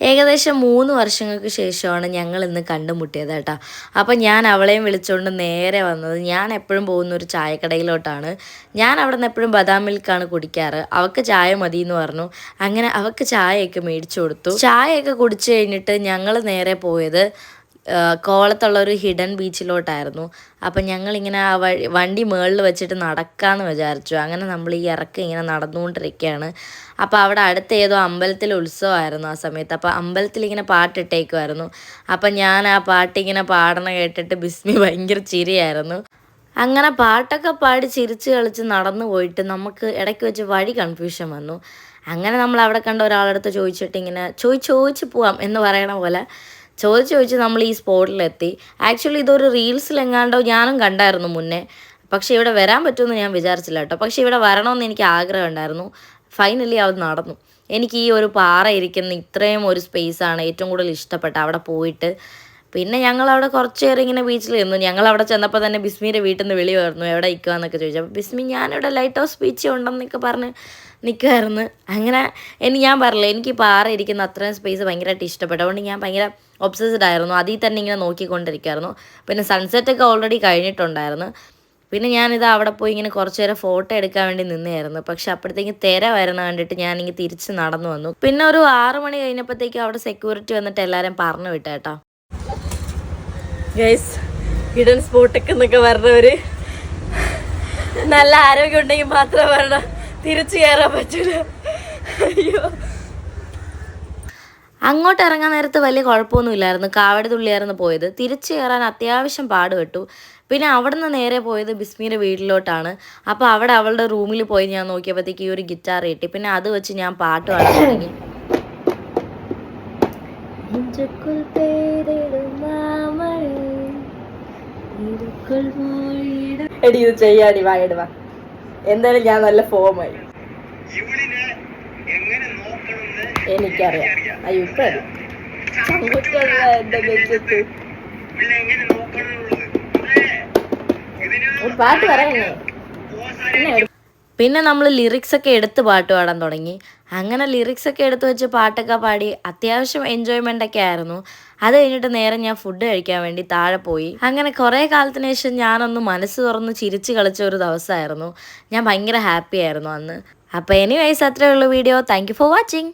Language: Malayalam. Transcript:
ഏകദേശം 3 വർഷങ്ങൾക്ക് ശേഷമാണ് ഞങ്ങൾ ഇന്ന് കണ്ടുമുട്ടിയത് കേട്ടോ. അപ്പം ഞാൻ അവളെയും വിളിച്ചുകൊണ്ട് നേരെ വന്നത്, ഞാൻ എപ്പോഴും പോകുന്ന ഒരു ചായക്കടയിലോട്ടാണ്. ഞാൻ അവിടെ നിന്ന് എപ്പോഴും ബദാം മിൽക്കാണ് കുടിക്കാറ്. അവൾക്ക് ചായ മതി എന്ന് പറഞ്ഞു. അങ്ങനെ അവൾക്ക് ചായയൊക്കെ മേടിച്ചു കൊടുത്തു. ചായയൊക്കെ കുടിച്ചു കഴിഞ്ഞിട്ട് ഞങ്ങൾ നേരെ പോയത് കോവളത്തുള്ള ഒരു ഹിഡൻ ബീച്ചിലോട്ടായിരുന്നു. അപ്പം ഞങ്ങളിങ്ങനെ ആ വണ്ടി മുകളിൽ വെച്ചിട്ട് നടക്കാമെന്ന് വിചാരിച്ചു. അങ്ങനെ നമ്മൾ ഈ ഇറക്കം ഇങ്ങനെ നടന്നുകൊണ്ടിരിക്കുകയാണ്. അപ്പോൾ അവിടെ അടുത്ത ഏതോ അമ്പലത്തിൽ ഉത്സവമായിരുന്നു ആ സമയത്ത്. അപ്പോൾ അമ്പലത്തിൽ ഇങ്ങനെ പാട്ടിട്ടേക്കുമായിരുന്നു. അപ്പം ഞാൻ ആ പാട്ടിങ്ങനെ പാടണ കേട്ടിട്ട് ബിസ്മി ഭയങ്കര ചിരിയായിരുന്നു. അങ്ങനെ പാട്ടൊക്കെ പാടി ചിരിച്ച് കളിച്ച് നടന്നു പോയിട്ട് നമുക്ക് ഇടയ്ക്ക് വെച്ച് വഴി കൺഫ്യൂഷൻ വന്നു. അങ്ങനെ നമ്മൾ അവിടെ കണ്ട ഒരാളടുത്ത് ചോദിച്ചിട്ട് ഇങ്ങനെ ചോദിച്ച് പോവാം എന്ന് പറയണ പോലെ ചോദിച്ച് നമ്മൾ ഈ സ്പോട്ടിലെത്തി. ആക്ച്വലി ഇതൊരു റീൽസിലെങ്ങാണ്ടോ ഞാനും കണ്ടായിരുന്നു മുന്നേ. പക്ഷേ ഇവിടെ വരാൻ പറ്റുമെന്ന് ഞാൻ വിചാരിച്ചില്ല കേട്ടോ. പക്ഷേ ഇവിടെ വരണമെന്ന് എനിക്ക് ആഗ്രഹം ഉണ്ടായിരുന്നു. ഫൈനലി അത് നടന്നു. എനിക്ക് ഈ ഒരു പാറ ഇരിക്കുന്ന ഇത്രയും ഒരു സ്പേസാണ് ഏറ്റവും കൂടുതൽ ഇഷ്ടപ്പെട്ട അവിടെ പോയിട്ട്. പിന്നെ ഞങ്ങളവിടെ കുറച്ച് നേരം ഇങ്ങനെ ബീച്ചിൽ ഇരുന്നു. ഞങ്ങളവിടെ ചെന്നപ്പോൾ തന്നെ ബിസ്മിയുടെ വീട്ടിൽ നിന്ന് വിളി വരുന്നു, എവിടെ നിൽക്കുക എന്നൊക്കെ ചോദിച്ചു. അപ്പോൾ ബിസ്മി ഞാനിവിടെ ലൈറ്റ് ഹൗസ് ബീച്ച് ഉണ്ടെന്നൊക്കെ പറഞ്ഞ് നിൽക്കുമായിരുന്നു. അങ്ങനെ ഞാൻ പറഞ്ഞില്ല, എനിക്ക് പാറ ഇരിക്കുന്ന അത്രയും സ്പേസ് ഭയങ്കരമായിട്ട് ഇഷ്ടപ്പെട്ടു. അതുകൊണ്ട് ഞാൻ ഭയങ്കര ഒബ്സസ്ഡ് ആയിരുന്നു. അതിൽ തന്നെ ഇങ്ങനെ നോക്കിക്കൊണ്ടിരിക്കുമായിരുന്നു. പിന്നെ സൺസെറ്റൊക്കെ ഓൾറെഡി കഴിഞ്ഞിട്ടുണ്ടായിരുന്നു. പിന്നെ ഞാനിത് അവിടെ പോയി ഇങ്ങനെ കുറച്ച് നേരം ഫോട്ടോ എടുക്കാൻ വേണ്ടി നിന്നായിരുന്നു. പക്ഷെ അപ്പോഴത്തേക്ക് തിര വരണ കണ്ടിട്ട് ഞാനിങ്ങനെ തിരിച്ച് നടന്നു വന്നു. പിന്നെ ഒരു 6 മണി കഴിഞ്ഞപ്പോഴത്തേക്കും അവിടെ സെക്യൂരിറ്റി വന്നിട്ട് എല്ലാവരും പറഞ്ഞു വിട്ടു കേട്ടോ. ഗൈസ്, ഹിഡൻ സ്പോട്ടൊക്കെ എന്നൊക്കെ പറഞ്ഞവര് നല്ല ആരോഗ്യം ഉണ്ടെങ്കിൽ മാത്രം വരണം, തിരിച്ചു കയറാൻ പറ്റൂല. അയ്യോ, അങ്ങോട്ട് ഇറങ്ങാൻ നേരത്ത് വലിയ കുഴപ്പമൊന്നുമില്ലായിരുന്നു. കാവടി തുള്ളിയായിരുന്നു പോയത്. തിരിച്ചു കയറാൻ അത്യാവശ്യം പാടുപെട്ടു. പിന്നെ അവിടെ നിന്ന് നേരെ പോയത് ബിസ്മിയുടെ വീട്ടിലോട്ടാണ്. അപ്പോൾ അവിടെ അവളുടെ റൂമിൽ പോയി ഞാൻ നോക്കിയപ്പോഴത്തേക്ക് ഈ ഒരു ഗിറ്റാർ കിട്ടി. പിന്നെ അത് വെച്ച് ഞാൻ പാട്ട് പാടാൻ തുടങ്ങി. എടി ഇത് ചെയ്യാടി, വാ. എന്തായാലും ഞാൻ നല്ല ഫോമായി. എനിക്കറിയാം. അയ്യോ ഇപ്പൊ പാട്ട് പറയാനേ. പിന്നെ നമ്മൾ ലിറിക്സൊക്കെ എടുത്ത് പാട്ട് പാടാൻ തുടങ്ങി. അങ്ങനെ ലിറിക്സൊക്കെ എടുത്ത് വെച്ച് പാട്ടൊക്കെ പാടി അത്യാവശ്യം എൻജോയ്മെൻ്റ് ഒക്കെ ആയിരുന്നു. അത് കഴിഞ്ഞിട്ട് നേരെ ഞാൻ ഫുഡ് കഴിക്കാൻ വേണ്ടി താഴെ പോയി. അങ്ങനെ കുറേ കാലത്തിന് ശേഷം ഞാനൊന്ന് മനസ്സ് തുറന്ന് ചിരിച്ച് കളിച്ച ഒരു ദിവസമായിരുന്നു. ഞാൻ ഭയങ്കര ഹാപ്പി ആയിരുന്നു അന്ന്. അപ്പോൾ എനിവേയ്സ് അത്രയേ ഉള്ളൂ video. Thank you for watching.